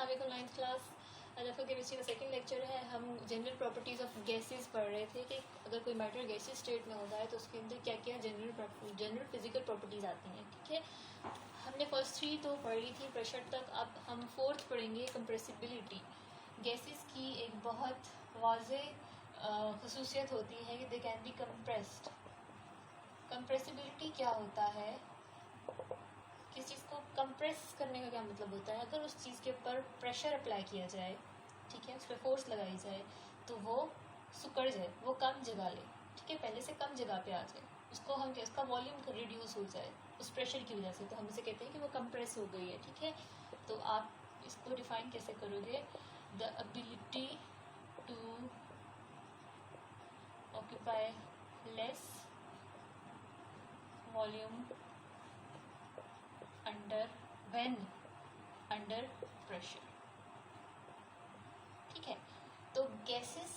अस्सलाम वालेकुम। 9th class अदफ़ा chemistry का सेकंड लेक्चर है। हम जनरल प्रॉपर्टीज़ ऑफ गैसेस पढ़ रहे थे कि अगर कोई मैटर गैसेस स्टेट में होता है तो उसके अंदर क्या क्या जनरल फिजिकल प्रॉपर्टीज़ आती हैं। ठीक है, हमने फर्स्ट 3 तो पढ़ ली थी प्रेशर तक। अब हम 4th पढ़ेंगे कंप्रेसिबिलिटी। गैसेस की एक बहुत वाज़ेह खसूसियत होती है कि they can be compressed. Compressibility क्या होता है? किस चीज़ को कंप्रेस करने का क्या मतलब होता है? अगर उस चीज़ के ऊपर प्रेशर अप्लाई किया जाए, ठीक है, उस पर फोर्स लगाई जाए तो वो सिकुड़ जाए, वो कम जगह ले, ठीक है, पहले से कम जगह पे आ जाए, उसको हम उसका वॉल्यूम रिड्यूस हो जाए उस प्रेशर की वजह से, तो हम इसे कहते हैं कि वो कंप्रेस हो गई है। ठीक है, तो आप इसको डिफाइन कैसे करोगे? The ability to occupy less volume under pressure. ठीक है, तो गैसेस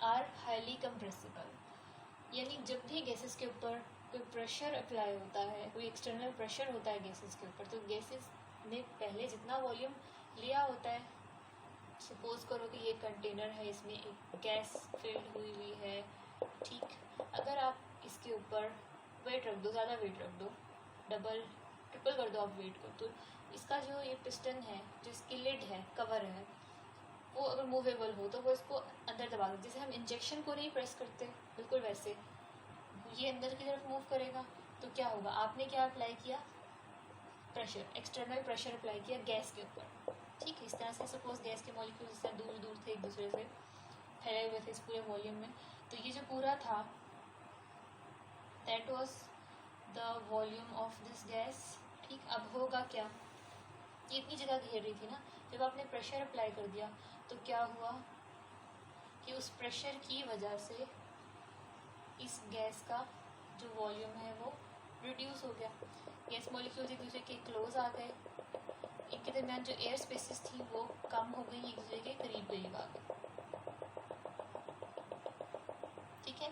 आर हाईली कंप्रेसिबल, यानी जब भी गैसेस के ऊपर कोई प्रेशर अप्लाई होता है, कोई एक्सटर्नल प्रेशर होता है गैसेस के ऊपर, तो गैसेस ने पहले जितना वॉल्यूम लिया होता है, सपोज करो कि ये कंटेनर है, इसमें एक गैस फिल्ड हुई है। ठीक, अगर आप इसके ऊपर वेट रख दो, ज़्यादा वेट रख दो, डबल ट्रिपल कर दो आप वेट को, तो इसका जो ये पिस्टन है, जो इसकी लिड है, कवर है, वो अगर मूवेबल हो तो वो इसको अंदर दबा दे। जैसे हम इंजेक्शन को नहीं प्रेस करते, बिल्कुल वैसे ये अंदर की तरफ मूव करेगा। तो क्या होगा? आपने क्या अप्लाई किया? प्रेशर, एक्सटर्नल प्रेशर अप्लाई किया गैस के ऊपर। ठीक है, इस तरह से सपोज गैस के मॉलिक्यूल्स इस तरह दूर दूर थे, एक दूसरे से फैले हुए थे इस पूरे वॉल्यूम में, तो ये जो पूरा था that was the volume of this gas. ठीक, अब होगा क्या? ये इतनी जगह घेर रही थी ना, जब आपने प्रेशर अप्लाई कर दिया तो क्या हुआ कि उस प्रेशर की वजह से इस गैस का जो वॉल्यूम है वो रिड्यूस हो गया। गैस मॉलिक्यूल्स एक दूसरे के क्लोज आ गए, इनके दरमियान जो एयर स्पेसेस थी वो कम हो गई, एक दूसरे के करीब आ गई। ठीक है,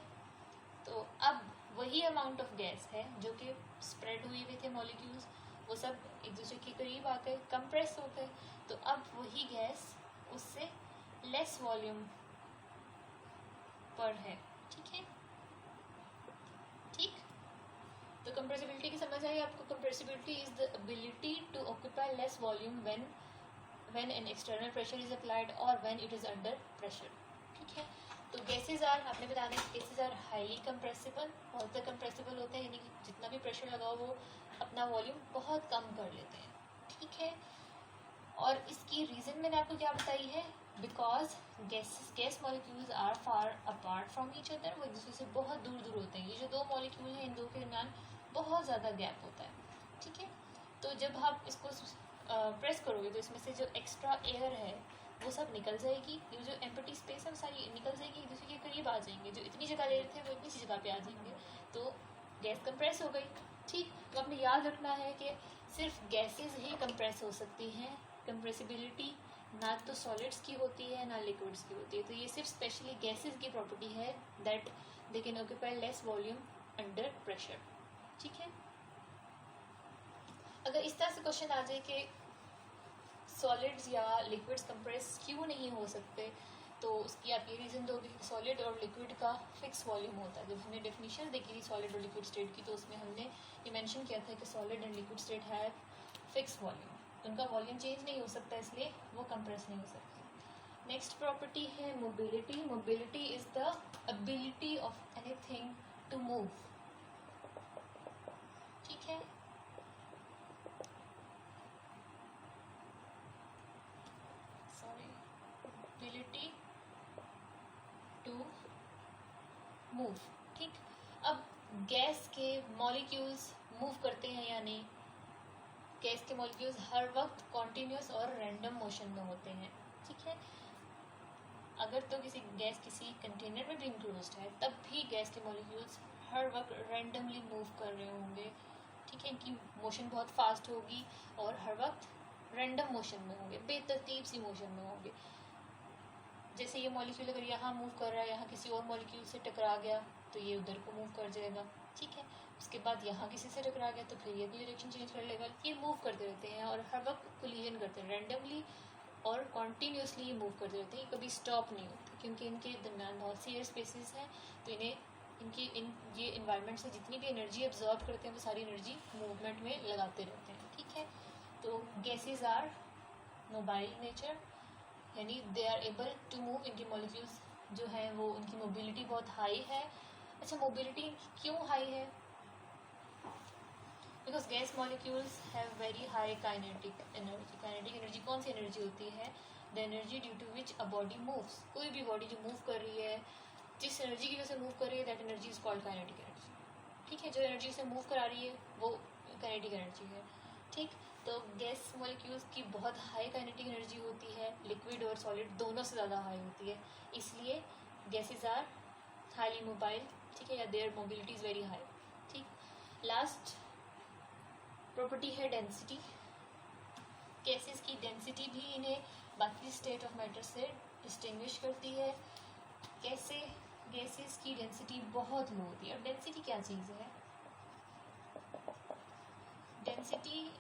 तो अब वही अमाउंट ऑफ गैस है जो कि स्प्रेड हुए हुए थे मॉलिक्यूल्स, वो सब एक दूसरे के करीब आ गए, कंप्रेस हो गए। तो अब वही गैस उससे लेस वॉल्यूम पर है। ठीक है, ठीक, तो कंप्रेसिबिलिटी की समझ आई आपको? Compressibility is the ability to occupy less volume when an external pressure is applied और when it is under pressure. ठीक है, तो गैसेज आर, आपने बता दें, गैसेज आर हाईली कंप्रेसिबल, बहुत ज़्यादा कंप्रेसिबल होते हैं, यानी कि जितना भी प्रेशर लगाओ वो अपना वॉल्यूम बहुत कम कर लेते हैं। ठीक है, और इसकी रीज़न मैंने आपको क्या बताई है? Because gas molecules are far apart from each other, वो एक दूसरे से बहुत दूर दूर होते हैं। ये जो दो मॉलिक्यूल हैं, इन दो के दरमियान बहुत ज़्यादा गैप होता है। ठीक है, तो जब आप इसको प्रेस करोगे तो इसमें से जो एक्स्ट्रा एयर है वो सब निकल जाएगी, ये जो एम्प्टी स्पेस है वो सारी निकल जाएगी, एक दूसरे के करीब आ जाएंगे। जो इतनी जगह ले रहे थे वो इतनी सी जगह पे आ जाएंगे, तो गैस कंप्रेस हो गई। ठीक, तो आपने याद रखना है कि सिर्फ गैसेज ही कंप्रेस हो सकती हैं। कंप्रेसिबिलिटी ना तो सॉलिड्स की होती है ना लिक्विड्स की होती है, तो ये सिर्फ स्पेशली गैसेज की प्रॉपर्टी है that they can occupy less volume under pressure. ठीक है, अगर इस तरह से क्वेश्चन आ जाए कि सॉलिड्स या लिक्विड्स कंप्रेस क्यों नहीं हो सकते, तो उसकी आप ये रीज़न दोगे कि सॉलिड और लिक्विड का फिक्स वॉल्यूम होता है। जब हमने डेफिनेशन देखी थी सॉलिड और लिक्विड स्टेट की, तो उसमें हमने ये मेंशन किया था कि solid and liquid state have fix volume, उनका वॉल्यूम चेंज नहीं हो सकता, इसलिए वो कंप्रेस नहीं हो सकते। नेक्स्ट प्रॉपर्टी है mobility. Mobility is the ability of anything to move. ठीक है, एबिलिटी टू मूव। ठीक, अब गैस के मॉलिक्यूल्स मूव करते हैं या नहीं? गैस के मॉलिक्यूल्स हर वक्त कॉन्टिन्यूस और रैंडम मोशन में होते हैं। ठीक है, अगर तो किसी गैस किसी कंटेनर में भी इंक्लोज्ड है, तब भी गैस के मॉलिक्यूल्स हर वक्त रैंडमली मूव कर रहे होंगे। ठीक है, इनकी मोशन बहुत फास्ट होगी और हर वक्त रैंडम मोशन में होंगे, बेतरतीब सी मोशन में होंगे। जैसे ये मॉलिक्यूल अगर यहाँ मूव कर रहा है, यहाँ किसी और मॉलिक्यूल से टकरा गया तो ये उधर को मूव कर जाएगा। ठीक है, उसके बाद यहाँ किसी से टकरा गया तो फिर ये भी डायरेक्शन चेंज कर लेगा। ये मूव करते रहते हैं और हर वक्त कोलिजन करते हैं, रैंडमली और कॉन्टीन्यूसली ये मूव करते रहते हैं, कभी स्टॉप नहीं होते, क्योंकि इनके दरम्यान बहुत सी एयर स्पेसिस हैं, तो इन्हें ये इन्वायरमेंट से जितनी भी एनर्जी एब्जॉर्ब करते हैं वो सारी एनर्जी मूवमेंट में लगाते रहते हैं, ठीक है। तो गैसेज आर मोबाइल नेचर, यानी they are able to move, इनके मॉलिक्यूल्स जो है वो उनकी मोबिलिटी बहुत हाई है। अच्छा, मोबिलिटी क्यों हाई है? Because gas molecules have very high kinetic energy. Kinetic energy कौन सी एनर्जी होती है? The energy due to which a body moves. कोई भी बॉडी जो मूव कर रही है, जिस एनर्जी की वजह से मूव कर रही है, that energy is called kinetic energy, ठीक है। जो एनर्जी से मूव करा रही है वो काइनेटिक एनर्जी है, ठीक। तो गैस मॉलिक्यूल्स की बहुत हाई काइनेटिक एनर्जी होती है, लिक्विड और सॉलिड दोनों से ज़्यादा हाई होती है, इसलिए गैसेज आर हाईली मोबाइल, ठीक है, या their mobility is very high, ठीक। लास्ट प्रॉपर्टी है डेंसिटी। गैसेस की डेंसिटी भी इन्हें बाकी स्टेट ऑफ मैटर से डिस्टिंग्विश करती है। कैसे? गैसेस की डेंसिटी बहुत लो होती है। अब डेंसिटी क्या चीज़ है? डेंसिटी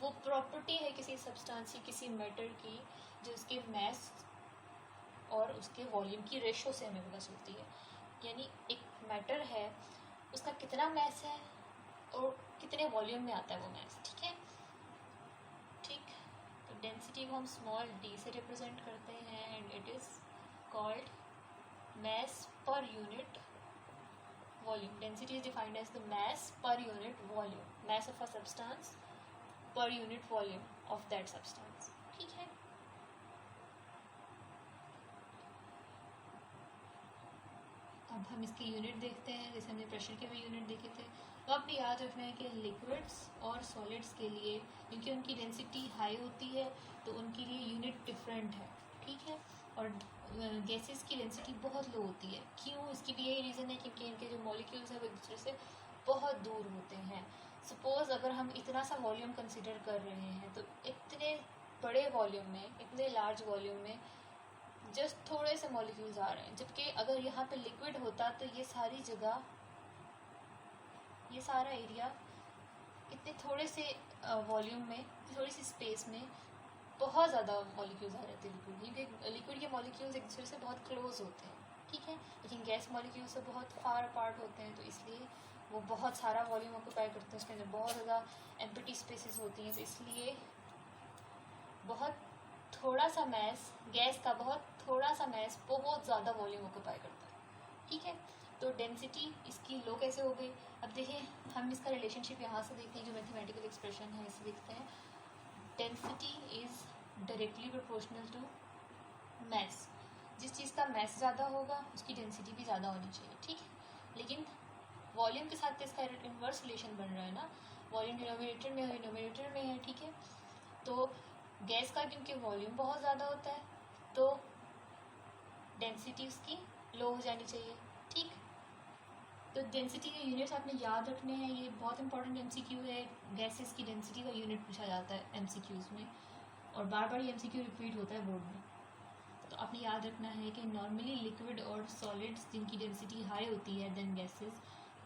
वो प्रॉपर्टी है किसी सब्सटेंस की, किसी मैटर की, जो उसके मास और उसके वॉल्यूम की रेशो से हमें पता चलती है। यानी एक मैटर है, उसका कितना मास है और कितने वॉल्यूम में आता है वो मास, ठीक है, ठीक। तो डेंसिटी को हम स्मॉल डी से रिप्रेजेंट करते हैं and it is called mass per unit volume. Density is defined as the mass per unit volume. Mass of a substance per unit volume of that substance. ठीक है। अब हम इसके यूनिट देखते हैं, जैसे हमने प्रेशर के भी यूनिट देखे थे। तो आपने याद रखना है कि लिक्विड्स और सॉलिड्स के लिए, क्योंकि उनकी डेंसिटी हाई होती है, तो उनके लिए यूनिट डिफरेंट है, ठीक है। और गैसेस की डेंसिटी बहुत लो होती है। क्यों? इसकी भी यही रीज़न है क्योंकि इनके जो मॉलिक्यूल्स हैं वो एक दूसरे से बहुत दूर होते हैं। सपोज़ अगर हम इतना सा वॉल्यूम कंसिडर कर रहे हैं, तो इतने बड़े वॉल्यूम में, इतने लार्ज वॉल्यूम में जस्ट थोड़े से मॉलिक्यूल्स आ रहे हैं, जबकि अगर यहाँ पे लिक्विड होता तो ये सारी जगह, ये सारा एरिया इतने थोड़े से वॉल्यूम में, थोड़ी सी स्पेस में बहुत ज़्यादा मॉलिक्यूल्स आ जाते हैं लिक्विड, क्योंकि लिक्विड के मॉलिक्यूल्स एक दूसरे से बहुत क्लोज होते हैं, ठीक है। लेकिन गैस मॉलिक्यूल्स से बहुत फार अपार्ट होते हैं, तो इसलिए वो बहुत सारा वॉल्यूम ऑक्यूपाई करते हैं, उसके अंदर बहुत ज़्यादा एम्प्टी स्पेसेस होती हैं, तो इसलिए बहुत थोड़ा सा मैस, गैस का बहुत थोड़ा सा मैस बहुत ज़्यादा वॉल्यूम ऑक्यूपाई करता है, ठीक है। तो डेंसिटी इसकी लो कैसे हो गई? अब देखिए, हम इसका रिलेशनशिप यहाँ से देखते हैं, जो मैथमेटिकल एक्सप्रेशन है इसे देखते हैं। Density is directly proportional to mass. जिस चीज़ का मैस ज़्यादा होगा उसकी डेंसिटी भी ज़्यादा होनी चाहिए, ठीक है। लेकिन वॉल्यूम के साथ इसका इन्वर्स रिलेशन बन रहा है ना, वॉल्यूम डिनोमिनेटर में है, न्यूमरेटर में है, ठीक है। तो गैस का क्योंकि वॉल्यूम बहुत ज़्यादा होता है, तो डेंसिटी उसकी लो हो जानी चाहिए, ठीक। तो डेंसिटी के यूनिट्स आपने याद रखने हैं, ये बहुत इंपॉर्टेंट एमसीक्यू है। गैसेस की डेंसिटी का यूनिट पूछा जाता है एमसीक्यूज़ में, और बार बार ये एमसीक्यू रिपीट होता है बोर्ड में। तो आपने याद रखना है कि नॉर्मली लिक्विड और सॉलिड्स जिनकी डेंसिटी हाई होती है देन गैसेस,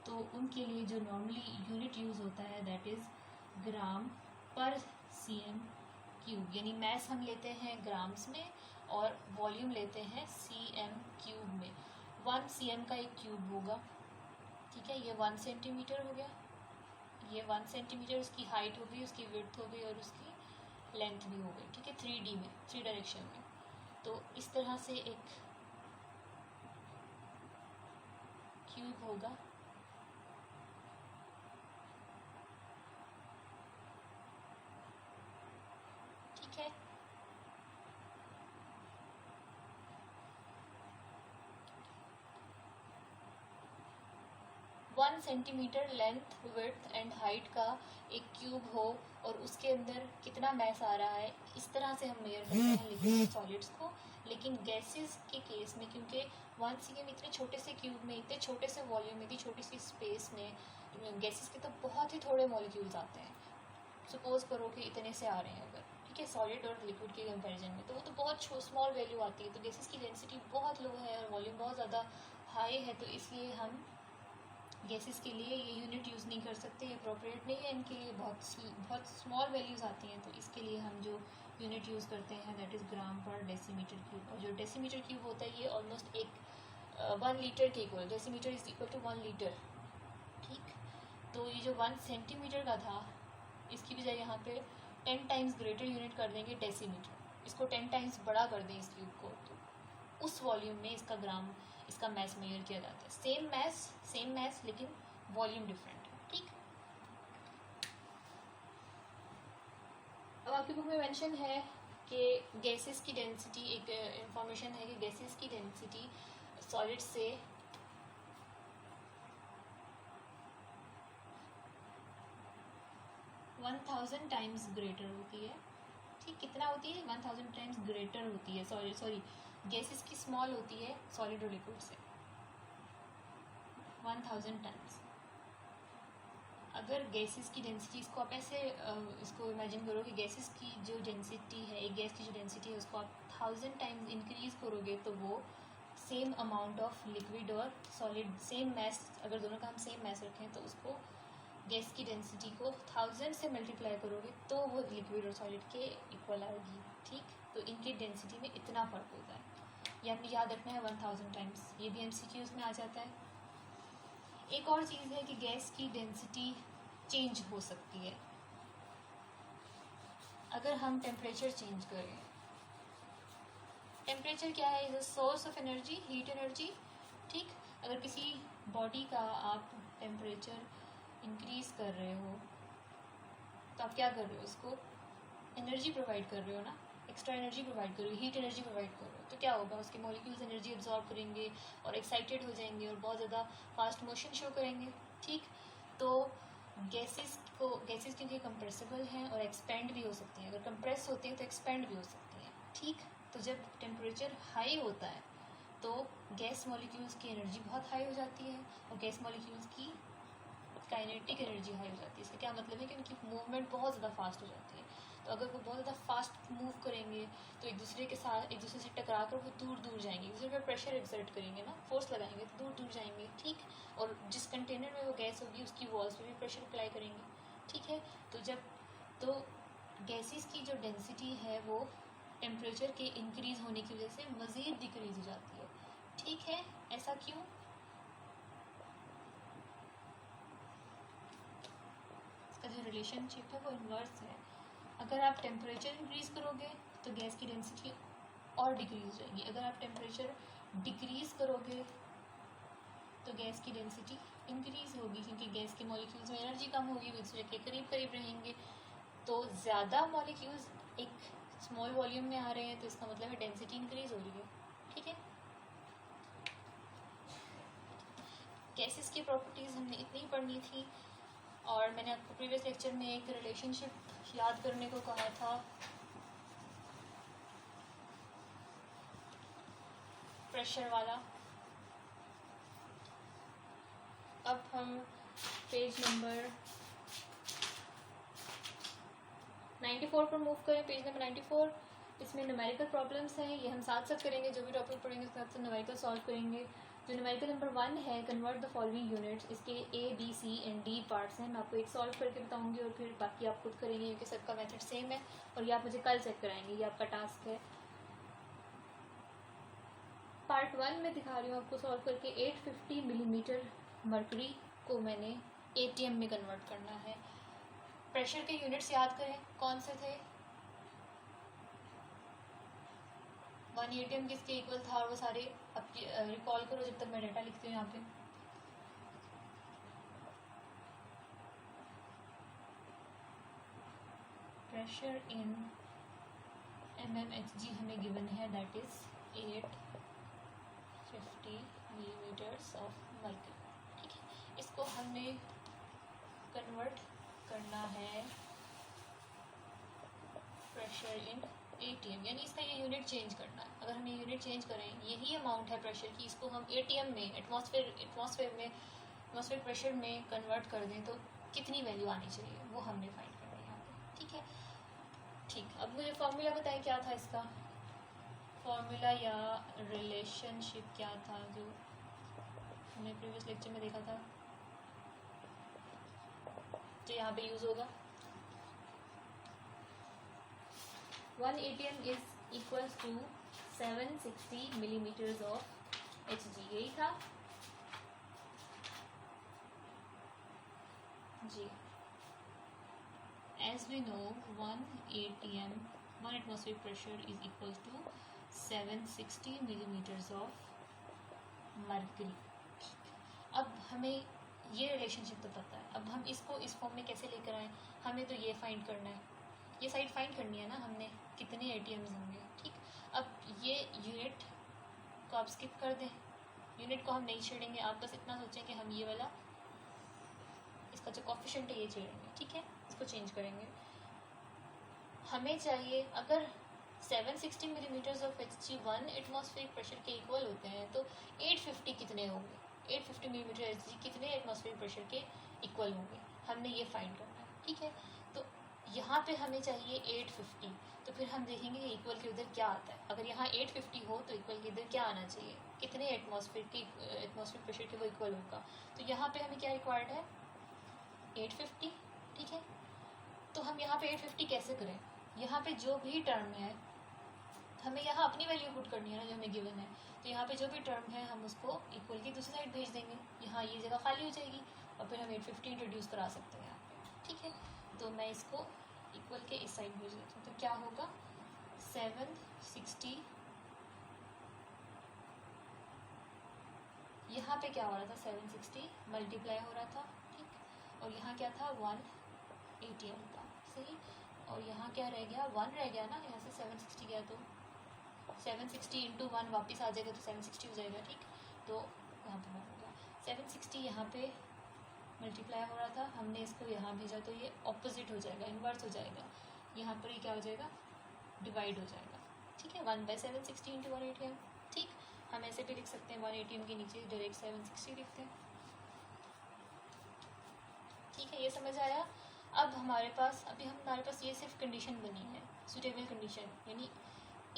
तो उनके लिए जो नॉर्मली यूनिट यूज़ होता है दैट इज़ ग्राम पर cm क्यूब, यानी मैस हम लेते हैं ग्राम्स में और वॉल्यूम लेते हैं cm क्यूब में। 1 cm का एक क्यूब होगा, ठीक है। ये 1 सेंटीमीटर हो गया, ये 1 सेंटीमीटर उसकी हाइट हो गई, उसकी विड्थ हो गई और उसकी लेंथ भी हो गई, ठीक है, 3D में, 3 डायरेक्शन में। तो इस तरह से एक क्यूब होगा, ठीक है। One centimetre length, width and height का एक क्यूब हो और उसके अंदर कितना मैस आ रहा है, इस तरह से हम मेजर करते हैं लिक्विड सॉलिड्स को। लेकिन गैसेस के केस में, क्योंकि 1 cm इतने छोटे से क्यूब में, इतने छोटे से वॉल्यूम में, इतनी छोटी सी स्पेस में, गैसेस के तो बहुत ही थोड़े मॉलिक्यूल्स आते हैं। सपोज करो कि इतने से आ रहे हैं अगर, ठीक है, सॉलिड और लिक्विड के कंपैरिजन में, तो वो तो बहुत स्मॉल वैल्यू आती है। तो गैसेस की डेंसिटी बहुत लो है और वॉल्यूम बहुत ज़्यादा हाई है, तो इसलिए हम गैसेस के लिए ये यूनिट यूज़ नहीं कर सकते, ये अप्रोप्रिएट नहीं है इनके लिए, बहुत स्मॉल वैल्यूज़ आती हैं, तो इसके लिए हम जो यूनिट यूज़ करते हैं, दैट इज़ ग्राम पर डेसीमीटर क्यूब। और जो डेसीमीटर क्यूब होता है ये ऑलमोस्ट एक 1 लीटर के equal, decimetre is equal to 1 litre. ठीक, तो ये जो 1 सेंटीमीटर का था इसकी बजाय यहाँ पे 10 टाइम्स ग्रेटर यूनिट कर देंगे डेसीमीटर, इसको 10 टाइम्स बड़ा कर दें इस क्यूब को, तो उस वॉल्यूम में इसका ग्राम, इसका मैस मेजर किया जाता है। सेम मैस लेकिन वॉल्यूम डिफरेंट है। ठीक, अब आपकी बुक में मेंशन है कि गैसेस की डेंसिटी, एक इंफॉर्मेशन है कि गैसेस की डेंसिटी सॉलिड से 1000 टाइम्स ग्रेटर होती है। ठीक, कितना होती है? 1000 टाइम्स ग्रेटर होती है। सॉरी गैसेस की स्मॉल होती है सॉलिड और लिक्विड से 1000 टाइम्स। अगर गैसेस की डेंसिटी, इसको आप ऐसे इसको इमेजिन करो कि गैसेस की जो डेंसिटी है, एक गैस की जो डेंसिटी है उसको आप 1000 टाइम्स इंक्रीज करोगे तो वो सेम अमाउंट ऑफ लिक्विड और सॉलिड, सेम मैस, अगर दोनों का हम सेम मैस रखें तो उसको गैस की डेंसिटी को 1000 से मल्टीप्लाई करोगे तो वो लिक्विड और सॉलिड के इक्वल आएगी। ठीक, तो इनकी डेंसिटी में इतना फ़र्क होता है, ये आपने याद रखना है 1000 टाइम्स। ये भी MCQs में आ जाता है। एक और चीज़ है कि गैस की डेंसिटी चेंज हो सकती है अगर हम टेम्परेचर चेंज करें। टेम्परेचर क्या है? Is a source of energy, heat energy. ठीक, अगर किसी बॉडी का आप टेम्परेचर इंक्रीज कर रहे हो तो आप क्या कर रहे हो? उसको एनर्जी प्रोवाइड कर रहे हो ना, एक्स्ट्रा एनर्जी प्रोवाइड कर रहे हो, हीट एनर्जी प्रोवाइड कर रहे हो। तो क्या होगा? उसके मॉलिक्यूल्स एनर्जी एब्जॉर्ब करेंगे और एक्साइटेड हो जाएंगे और बहुत ज़्यादा फास्ट मोशन शो करेंगे। ठीक, तो गैसेस क्योंकि कंप्रेसिबल हैं और एक्सपेंड भी हो सकती हैं, अगर कंप्रेस होते हैं तो एक्सपेंड भी हो सकती हैं। ठीक, तो जब टेम्परेचर हाई होता है तो गैस मॉलिक्यूल्स की एनर्जी बहुत हाई हो जाती है और गैस मॉलिक्यूल्स की काइनेटिक एनर्जी हाई हो जाती है। इसका क्या मतलब है कि उनकी मूवमेंट बहुत ज़्यादा फास्ट हो जाती है। तो अगर वो बहुत ज़्यादा फास्ट मूव करेंगे तो एक दूसरे से टकरा कर वो दूर दूर जाएंगे, एक दूसरे पर प्रेशर एक्सर्ट करेंगे ना, फोर्स लगाएंगे तो दूर दूर जाएंगे। ठीक, और जिस कंटेनर में वो गैस होगी उसकी वॉल्स पे भी प्रेशर अप्लाई करेंगे। ठीक है, तो गैसेस की जो डेंसिटी है वो टेम्परेचर के इंक्रीज होने की वजह से मज़ीद डिक्रीज हो जाती है। ठीक है, ऐसा क्यों? इसका जो रिलेशनशिप है वो इन्वर्स है। अगर आप टेम्परेचर इंक्रीज करोगे तो गैस की डेंसिटी और डिक्रीज हो जाएगी, अगर आप टेम्परेचर डिक्रीज करोगे तो गैस की डेंसिटी इंक्रीज होगी, क्योंकि गैस के मॉलिक्यूल्स में एनर्जी कम होगी, एक दूसरे के करीब करीब रहेंगे। तो ज़्यादा मॉलिक्यूल्स एक स्मॉल वॉल्यूम में आ रहे हैं तो इसका मतलब है डेंसिटी इंक्रीज हो रही है। ठीक है, गैसेस की प्रॉपर्टीज़ हमने इतनी पढ़नी थी और मैंने आपको प्रीवियस लेक्चर में एक रिलेशनशिप याद करने को कहा था, प्रेशर वाला। अब हम पेज नंबर 94 पर मूव करें। पेज नंबर 94, इसमें न्यूमेरिकल प्रॉब्लम्स हैं, ये हम साथ साथ करेंगे, जो भी टॉपिक पढ़ेंगे उसके साथ साथ न्यूमेरिकल सॉल्व करेंगे। जो न्यूमेरिकल नंबर 1 है, कन्वर्ट द फॉलोइंग यूनिट्स, इसके A, B, C and D parts हैं। मैं आपको एक सॉल्व करके बताऊंगी और फिर बाकी आप खुद करेंगे क्योंकि सबका मेथड सेम है और ये आप मुझे कल चेक कराएंगे, ये आपका टास्क है। पार्ट 1 में दिखा रही हूँ आपको सॉल्व करके। 850 मिलीमीटर मर्करी को मैंने ATM में कन्वर्ट करना है। प्रेशर के यूनिट्स याद करें कौन से थे? 1 ATM किसके इक्वल था और वो सारे रिकॉल करो जब तक मैं डाटा लिखती हूँ यहाँ पे। प्रेशर इन mmHg हमें गिवन है, that is 850 millimetres of mercury. ठीक है, इसको हमने कन्वर्ट करना है प्रेशर इन ATM, यानी इसका ये यूनिट चेंज करना है। अगर हम ये यूनिट चेंज करें, यही अमाउंट है प्रेशर की, इसको हम ATM में एटमॉस्फेयर प्रेशर में कन्वर्ट कर दें तो कितनी वैल्यू आनी चाहिए वो हमने फाइंड करना है यहाँ पे। ठीक है, ठीक, अब मुझे फॉर्मूला बताएं क्या था इसका, फॉर्मूला या रिलेशनशिप क्या था जो हमने प्रीवियस लेक्चर में देखा था, जो यहाँ पे यूज़ होगा। 1 ATM is equals to 760 millimetres of Hg, यही था जी. As we know, 1 ATM, 1 atmospheric pressure is equal to 760 millimeters of mercury. अब हमें ये रिलेशनशिप तो पता है, अब हम इसको इस फॉर्म में कैसे लेकर आए. हमें तो ये फाइंड करना है, ये साइड फाइंड करनी है ना हमने, कितने ATMs होंगे. ठीक, अब ये यूनिट को आप स्किप कर दें, यूनिट को हम नहीं छेड़ेंगे. आप बस इतना सोचें कि हम ये वाला, इसका जो कोफिशिएंट है ये छेड़ेंगे. ठीक है, इसको चेंज करेंगे. हमें चाहिए अगर 760 millimetres of Hg 1 atmospheric pressure के इक्वल होते हैं तो 850 कितने होंगे, 850 मिलीमीटर Hg कितने एटमॉस्फेरिक प्रेशर के इक्वल होंगे, हमने ये फाइंड करना है. ठीक है, तो यहाँ पे हमें चाहिए 850, तो फिर हम देखेंगे इक्वल के उधर क्या आता है. अगर यहाँ 850 हो तो इक्वल के इधर क्या आना चाहिए, कितने एटमॉस्फेरिक प्रेशर के वो इक्वल होगा. तो यहाँ पे हमें क्या रिक्वायर्ड है, 850. ठीक है, तो हम यहाँ पे 850 कैसे करें. यहाँ पे जो भी टर्म है हमें यहाँ अपनी वैल्यू पुट करनी है ना जो हमें गिवन है. तो यहाँ पे जो भी टर्म है हम उसको इक्वल की दूसरी साइड भेज देंगे. यहाँ ये जगह खाली हो जाएगी और फिर हम 850 इंट्रोड्यूस करा सकते हैं यहाँ पे. ठीक है, तो मैं इसको इक्वल के इस साइड भेज देती हूँ. तो क्या होगा, 760, यहाँ पे क्या हो रहा था, 760 मल्टीप्लाई हो रहा था. ठीक, और यहाँ क्या था, 1 ATM था. सही, और यहाँ क्या रह गया, 1 रह गया ना. यहाँ से 760 गया तो 760 इंटू 1 वापस आ जाएगा तो 760 हो जाएगा. ठीक, तो यहाँ पर हो गया 760, यहाँ पे मल्टीप्लाई हो रहा था, हमने इसको यहाँ भेजा तो ये ऑपोजिट हो जाएगा, इन्वर्स हो जाएगा. यहाँ पर ये क्या हो जाएगा, डिवाइड हो जाएगा. ठीक है, 1/760 इंटू 1 ATM. ठीक, हम ऐसे भी लिख सकते हैं, 1 ATM के नीचे डायरेक्ट 760 लिखते हैं. ठीक है, ये समझ आया. अब हमारे पास ये सिर्फ कंडीशन बनी है, सूटेबल कंडीशन, यानी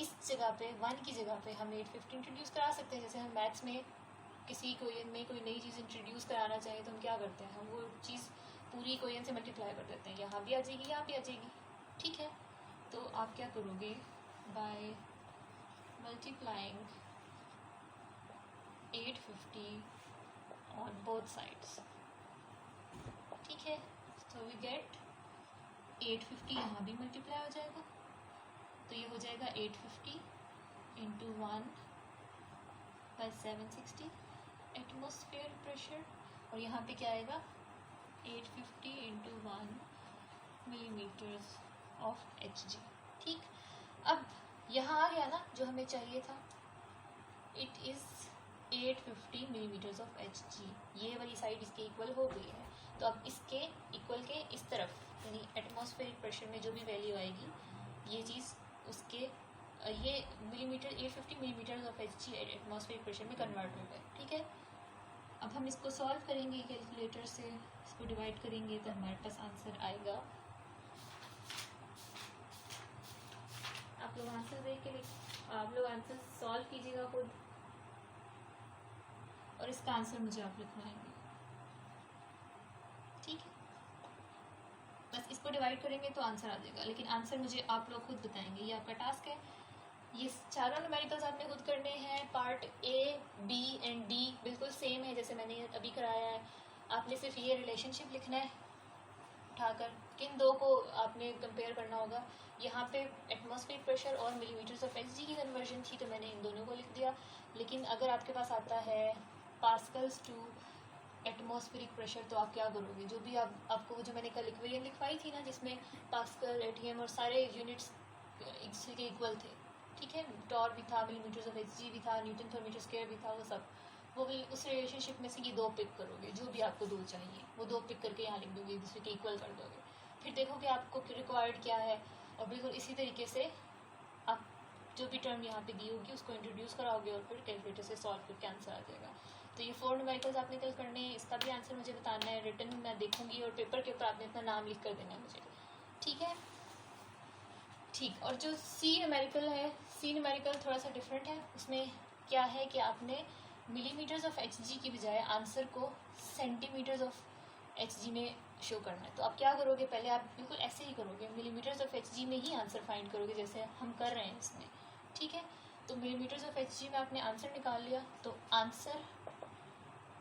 इस जगह पे 1 की जगह पे हम 850 इंट्रोड्यूस करा सकते हैं. जैसे हम मैथ्स में किसी कोएन में कोई नई चीज़ इंट्रोड्यूस कराना चाहें तो हम क्या करते हैं, हम वो चीज़ पूरी कोएन से मल्टीप्लाई कर देते हैं. यहाँ भी आ जाएगी, यहाँ भी आ जाएगी. ठीक है, तो आप क्या करोगे, by multiplying 850 on both sides. ठीक है, तो वी गेट 850, यहाँ भी मल्टीप्लाई हो जाएगा तो ये हो जाएगा 850 इंटू 1/760 एटमॉस्फेयर प्रेशर. और यहाँ पे क्या आएगा, 850 इंटू 1 मिलीमीटर्स ऑफ Hg. ठीक, अब यहाँ आ गया ना जो हमें चाहिए था, it is 850 millimetres of Hg. ये वाली साइड इसके इक्वल हो गई है. तो अब इसके इक्वल के इस तरफ, यानी एटमॉस्फेरिक प्रेशर में जो भी वैल्यू आएगी, ये चीज़ उसके ये millimetre 850 millimetre of Hg atmospheric pressure में कन्वर्ट हो गए. ठीक है, अब हम इसको सॉल्व करेंगे कैलकुलेटर से, इसको डिवाइड करेंगे तो हमारे पास आंसर आएगा. आप लोग आंसर देख के आप लोग आंसर सॉल्व कीजिएगा खुद, और इसका आंसर मुझे आप लिखवाएंगे. ठीक है, बस इसको डिवाइड करेंगे तो आंसर आ जाएगा, लेकिन आंसर मुझे आप लोग खुद बताएंगे. ये आपका टास्क है. ये चारों न्यूमेरिकल्स आपने खुद करने हैं. Part A, B and D बिल्कुल सेम है जैसे मैंने अभी कराया है. आपने सिर्फ ये रिलेशनशिप लिखना है उठाकर, किन दो को आपने कंपेयर करना होगा. यहाँ पे एटमॉस्फेरिक प्रेशर और मिलीमीटर्स ऑफ Hg की कन्वर्जन थी तो मैंने इन दोनों को लिख दिया. लेकिन अगर आपके पास आता है पास्कल्स टू एटमॉस्फेरिक प्रेशर तो आप क्या करोगे, जो भी आपको जो मैंने कल इक्वेशन लिखवाई थी ना जिसमें पास्कल, ATM और सारे यूनिट्स इसके इक्वल थे. ठीक है, टॉर भी था, मिलीमीटर्स ऑफ Hg भी था, न्यूटन पर मीटर स्क्वायर भी था, वो सब वो भी उस रिलेशनशिप में से ये दो पिक करोगे, जो भी आपको दो चाहिए वो दो पिक करके यहाँ लिख दोगे, दूसरे के इक्वल कर दोगे. फिर देखोगे आपको रिक्वायर्ड क्या है, और बिल्कुल इसी तरीके से आप जो भी टर्म यहाँ पे दी होगी उसको इंट्रोड्यूस कराओगे और फिर कैलकुलेटर से सॉल्व करके आंसर आ जाएगा. तो ये 4 न्यूमेरिकल्स आपने कल करने हैं, इसका भी आंसर मुझे बताना है. रिटन मैं देखूंगी और पेपर के ऊपर आपने अपना नाम लिख कर देना है मुझे. ठीक है, ठीक. और जो C न्यूमेरिकल है, C न्यूमेरिकल थोड़ा सा डिफरेंट है. उसमें क्या है कि आपने मिलीमीटर्स ऑफ Hg की बजाय आंसर को सेंटीमीटर्स ऑफ Hg में शो करना है। तो आप क्या करोगे, पहले आप बिल्कुल ऐसे ही करोगे, मिलीमीटर्स ऑफ एचजी में ही आंसर फाइंड करोगे जैसे हम कर रहे हैं इसमें, ठीक है। तो मिलीमीटर्स ऑफ एचजी में आपने आंसर निकाल लिया, तो आंसर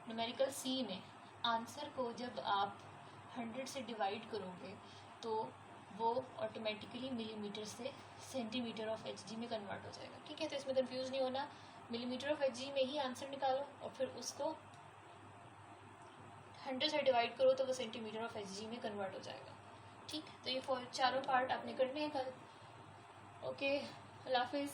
न्यूमेरिकल सी में आंसर को जब आप 100 से डिवाइड करोगे तो वो ऑटोमेटिकली मिलीमीटर से सेंटीमीटर ऑफ एचजी में कन्वर्ट हो जाएगा, ठीक है। तो इसमें कंफ्यूज नहीं होना, मिलीमीटर ऑफ एचजी में ही आंसर निकालो और फिर उसको 100 से डिवाइड करो तो वो सेंटीमीटर ऑफ एचजी में कन्वर्ट हो जाएगा, ठीक। तो ये चारों पार्ट आपने करने हैं कल। ओके, अल्लाह हाफिज़।